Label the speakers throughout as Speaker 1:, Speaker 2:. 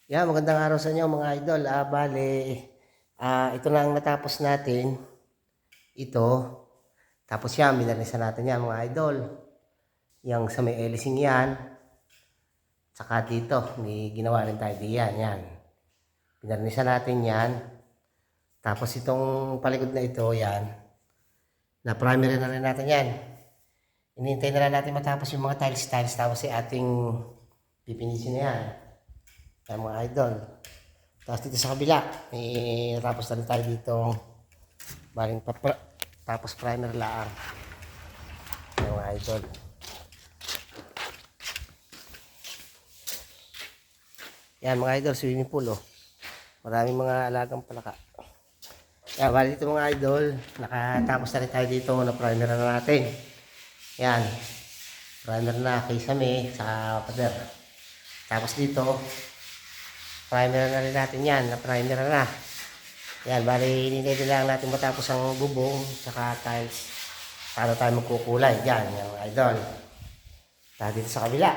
Speaker 1: Yan, magandang araw sa inyo mga idol. Bale, ito na ang natapos natin. Ito. Tapos yan, minarnisan natin yan mga idol. Yung sa may elising yan. Tsaka dito, may ginawa rin tayo diyan. Yan. Pinarnisan natin yan. Tapos itong palikod na ito, yan. Na-primer na rin natin yan. Inintay na lang natin matapos yung mga tiles. Tapos ating pipinisin na yan. Yan mga idol. Tapos dito sa kabila, tapos na rin tayo dito. Baling tapos primer lang. Yan mga idol. Yan mga idol, swimming pool oh. Maraming mga alagang palaka. Yan, bali dito mga idol, nakatapos na rin tayo dito na primer na natin. Yan. Primer na kay Same sa pader. Tapos dito, primer na rin natin yan, na-primer na. Yan, bali hinintay lang natin matapos ang bubong, saka tiles, para tayo magkukulay. Yan, yung idol. Tayo dito sa kabila.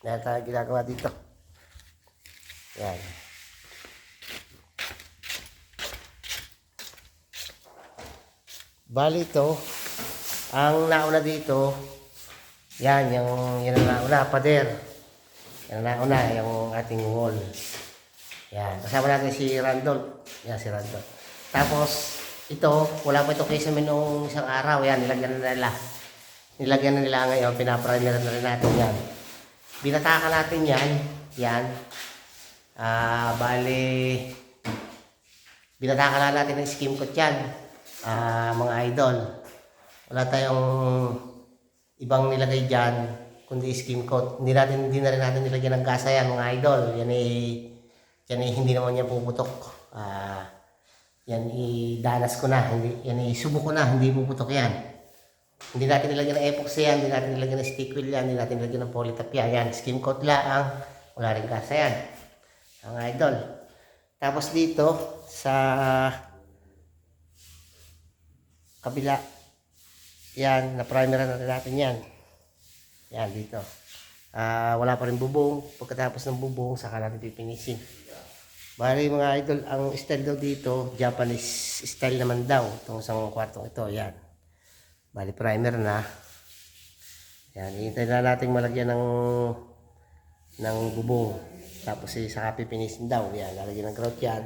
Speaker 1: Yan tayo ginagawa dito. Yan. Bali ito, ang nauna dito, yan, yung nauna, pader. Yan nauna, yung ating wall. Yan, kasama natin si Randolph. Yan, si Randolph. Tapos, ito, wala pa ito kaysa noong isang araw. Yan, nilagyan na nila. Nilagyan na nila ngayon, pinaprimer na rin natin yan. Binatakan natin yan. Yan. Bali, binatakan na natin ng skim coat yan. Mga idol. Wala tayong ibang nilagay dyan, kundi skim coat. Hindi na rin natin nilagyan ng gasa yan, mga idol. Yan hindi naman yan puputok. Yan danas ko na, yan subok ko na, hindi puputok yan. Hindi natin nilagyan ng epoxy yan, hindi natin nilagyan ng stick wheel yan, hindi natin nilagyan ng polytap yan. Yan, skim coat lang, wala rin gasa yan. Mga idol. Tapos dito, sa kabila, yan, na-primer na natin yan. Yan, dito. Wala pa rin bubong. Pagkatapos ng bubong, saka natin pipinisin. Bali mga idol, ang style daw dito, Japanese style naman daw. Itong isang kwartong ito, yan. Bali primer na. Yan, hintay na natin malagyan ng bubong. Tapos saka pipinisin daw. Yan, lalagyan ng grout yan.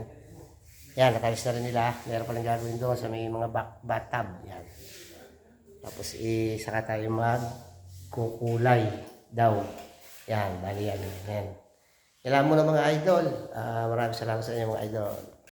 Speaker 1: Yan, natalis na rin nila. Meron palang gagawin doon sa may mga bathtub. Yan. Tapos saka tayo magkukulay daw. Yan, bali yan. Yan. Kailangan mo na mga idol. Maraming salamat sa inyo mga idol.